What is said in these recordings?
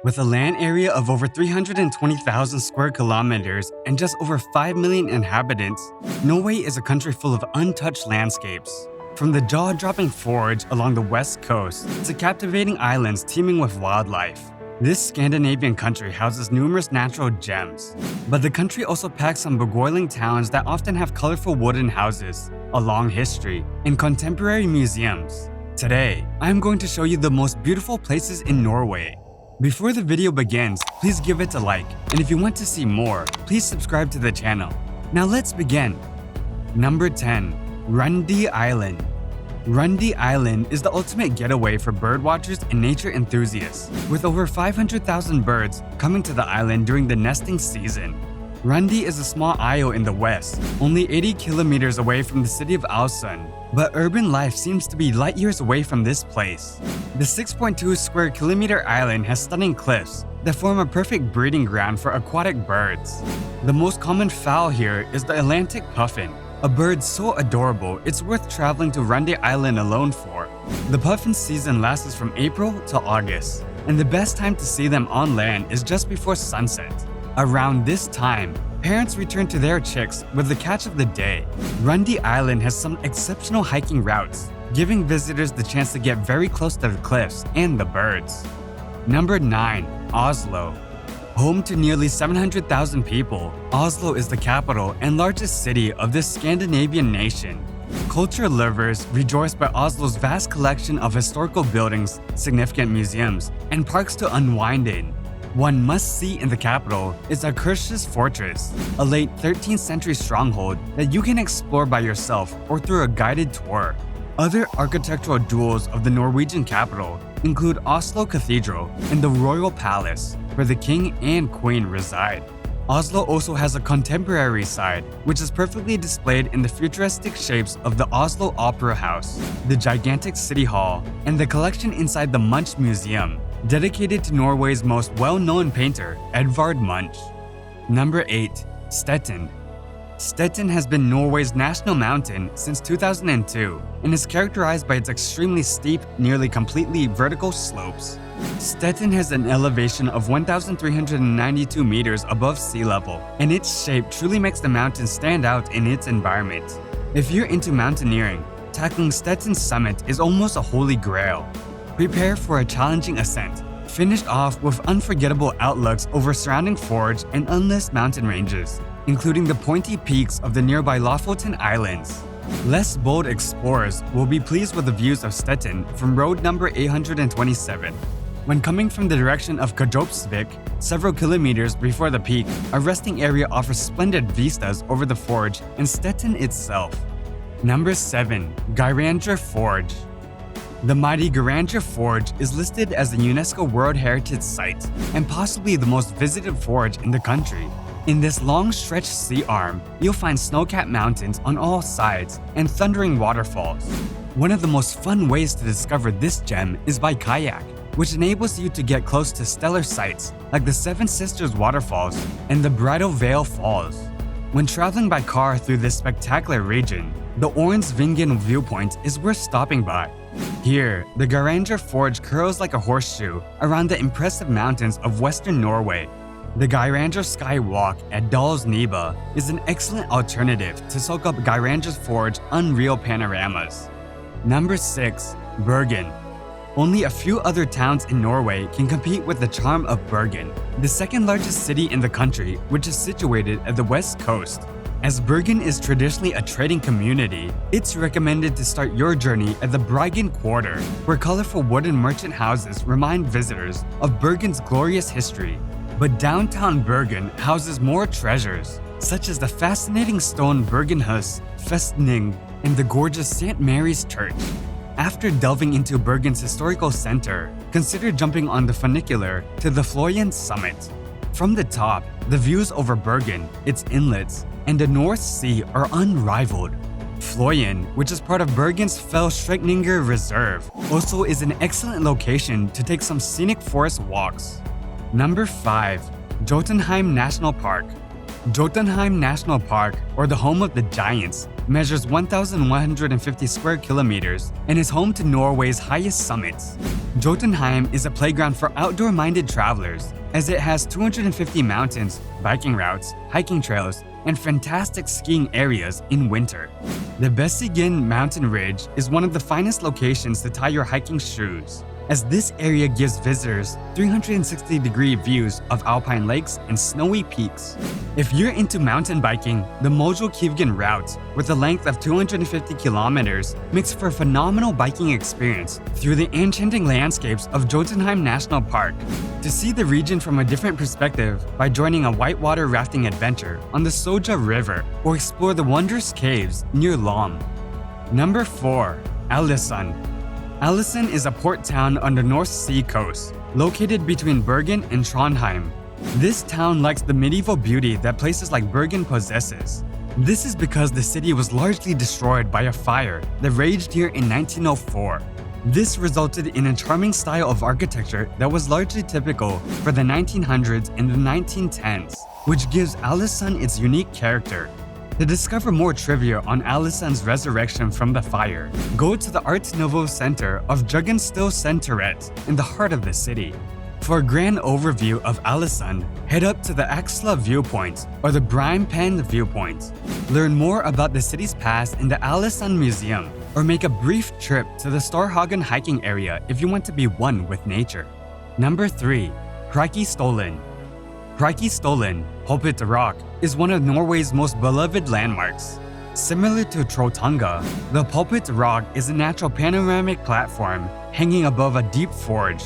With a land area of over 320,000 square kilometers and just over 5 million inhabitants, Norway is a country full of untouched landscapes. From the jaw-dropping fjords along the west coast to captivating islands teeming with wildlife, this Scandinavian country houses numerous natural gems. But the country also packs some beguiling towns that often have colorful wooden houses, a long history, and contemporary museums. Today, I'm going to show you the most beautiful places in Norway. Before the video begins, please give it a like, and if you want to see more, please subscribe to the channel. Now let's begin. Number 10. Runde Island. Runde Island is the ultimate getaway for birdwatchers and nature enthusiasts, with over 500,000 birds coming to the island during the nesting season. Runde is a small isle in the west, only 80 kilometers away from the city of Alesund, but urban life seems to be light years away from this place. The 6.2 square kilometer island has stunning cliffs that form a perfect breeding ground for aquatic birds. The most common fowl here is the Atlantic puffin, a bird so adorable it's worth traveling to Runde Island alone for. The puffin season lasts from April to August, and the best time to see them on land is just before sunset. Around this time, parents return to their chicks with the catch of the day. Runde Island has some exceptional hiking routes, giving visitors the chance to get very close to the cliffs and the birds. Number 9. Oslo. Home to nearly 700,000 people, Oslo is the capital and largest city of this Scandinavian nation. Culture lovers rejoice by Oslo's vast collection of historical buildings, significant museums, and parks to unwind in. One must-see in the capital is Akershus Fortress, a late 13th century stronghold that you can explore by yourself or through a guided tour. Other architectural jewels of the Norwegian capital include Oslo Cathedral and the Royal Palace, where the king and queen reside. Oslo also has a contemporary side, which is perfectly displayed in the futuristic shapes of the Oslo Opera House, the gigantic city hall, and the collection inside the Munch Museum, dedicated to Norway's most well-known painter, Edvard Munch. Number 8. Stetind. Stetind has been Norway's national mountain since 2002 and is characterized by its extremely steep, nearly completely vertical slopes. Stetind has an elevation of 1,392 meters above sea level, and its shape truly makes the mountain stand out in its environment. If you're into mountaineering, tackling Stetind's summit is almost a holy grail. Prepare for a challenging ascent, finished off with unforgettable outlooks over surrounding fjords and endless mountain ranges, including the pointy peaks of the nearby Lofoten Islands. Less bold explorers will be pleased with the views of Stetind from road number 827. When coming from the direction of Kjopsvik, several kilometers before the peak, a resting area offers splendid vistas over the fjord and Stetind itself. Number 7. Geirangerfjord. The mighty Geirangerfjord is listed as a UNESCO World Heritage Site and possibly the most visited fjord in the country. In this long-stretched sea arm, you'll find snow-capped mountains on all sides and thundering waterfalls. One of the most fun ways to discover this gem is by kayak, which enables you to get close to stellar sights like the Seven Sisters Waterfalls and the Bridal Veil Falls. When traveling by car through this spectacular region, the Orensvingen viewpoint is worth stopping by. Here, the Geirangerfjord curls like a horseshoe around the impressive mountains of western Norway. The Geiranger Sky Walk at Dalsniba is an excellent alternative to soak up Geirangerfjord's unreal panoramas. Number 6. Bergen. Only a few other towns in Norway can compete with the charm of Bergen, the second largest city in the country, which is situated at the west coast. As Bergen is traditionally a trading community, it's recommended to start your journey at the Bergen Quarter, where colorful wooden merchant houses remind visitors of Bergen's glorious history. But downtown Bergen houses more treasures, such as the fascinating stone Bergenhus, Festning, and the gorgeous St. Mary's Church. After delving into Bergen's historical center, consider jumping on the funicular to the Fløyen summit. From the top, the views over Bergen, its inlets, and the North Sea are unrivaled. Fløyen, which is part of Bergen's Fjellstrekninger Reserve, also is an excellent location to take some scenic forest walks. Number 5. Jotunheimen National Park. Jotunheimen National Park, or the home of the giants, measures 1,150 square kilometers and is home to Norway's highest summits. Jotunheimen is a playground for outdoor-minded travelers, as it has 250 mountains, biking routes, hiking trails, and fantastic skiing areas in winter. The Bergen mountain ridge is one of the finest locations to tie your hiking shoes, as this area gives visitors 360-degree views of alpine lakes and snowy peaks. If you're into mountain biking, the Mojo route, with a length of 250 kilometers, makes for a phenomenal biking experience through the enchanting landscapes of Jotunheimen National Park. To see the region from a different perspective by joining a whitewater rafting adventure on the Soja River or explore the wondrous caves near Lom. Number 4. Alesund. Alesund is a port town on the North Sea coast, located between Bergen and Trondheim. This town lacks the medieval beauty that places like Bergen possesses. This is because the city was largely destroyed by a fire that raged here in 1904. This resulted in a charming style of architecture that was largely typical for the 1900s and the 1910s, which gives Alesund its unique character. To discover more trivia on Alesund's resurrection from the fire, go to the Art Nouveau Center of Jugendstil Centeret in the heart of the city. For a grand overview of Alesund, head up to the Axla viewpoint or the Brimpen viewpoint. Learn more about the city's past in the Alesund Museum, or make a brief trip to the Storhagen hiking area if you want to be one with nature. Number 3. Preikestolen. Preikestolen, Pulpit Rock, is one of Norway's most beloved landmarks. Similar to Trolltunga, the Pulpit Rock is a natural panoramic platform hanging above a deep forge.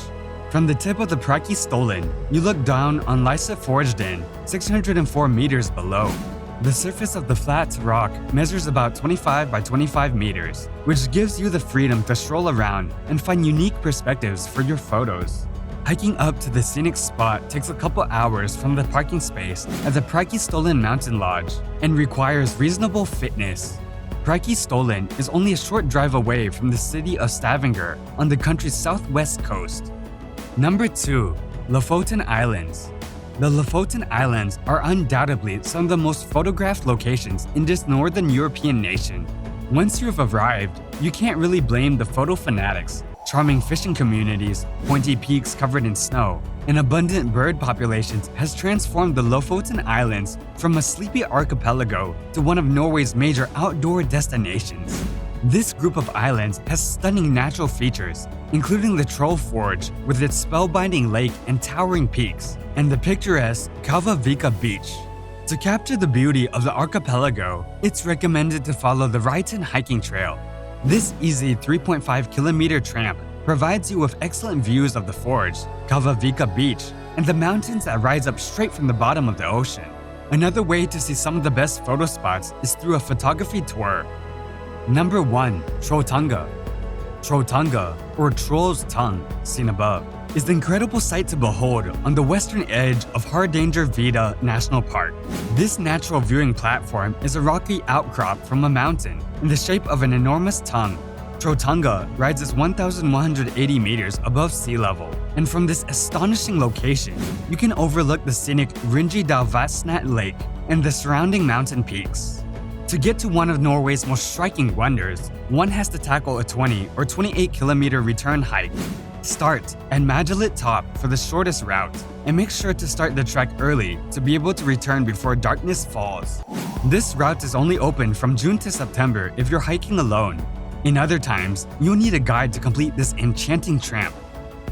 From the tip of the Preikestolen, you look down on Lyse Fjorden, 604 meters below. The surface of the flat rock measures about 25 by 25 meters, which gives you the freedom to stroll around and find unique perspectives for your photos. Hiking up to the scenic spot takes a couple hours from the parking space at the Preikestolen Mountain Lodge and requires reasonable fitness. Preikestolen is only a short drive away from the city of Stavanger on the country's southwest coast. Number 2. Lofoten Islands. The Lofoten Islands are undoubtedly some of the most photographed locations in this northern European nation. Once you've arrived, you can't really blame the photo fanatics. Charming fishing communities, pointy peaks covered in snow, and abundant bird populations has transformed the Lofoten Islands from a sleepy archipelago to one of Norway's major outdoor destinations. This group of islands has stunning natural features, including the Trollfjord with its spellbinding lake and towering peaks, and the picturesque Kavavika Beach. To capture the beauty of the archipelago, it's recommended to follow the Ryton hiking trail. This easy 3.5-kilometer tramp provides you with excellent views of the forge, Kavavika Beach, and the mountains that rise up straight from the bottom of the ocean. Another way to see some of the best photo spots is through a photography tour. Number 1. Trolltunga. Trolltunga, or Troll's Tongue, seen above, is the incredible sight to behold on the western edge of Geirangerfjord National Park. This natural viewing platform is a rocky outcrop from a mountain in the shape of an enormous tongue. Trolltunga rises 1,180 meters above sea level, and from this astonishing location, you can overlook the scenic Ringedalvatnet Lake and the surrounding mountain peaks. To get to one of Norway's most striking wonders, one has to tackle a 20 or 28-kilometer return hike. Start at Majalit Top for the shortest route, and make sure to start the trek early to be able to return before darkness falls. This route is only open from June to September if you're hiking alone. In other times, you'll need a guide to complete this enchanting tramp.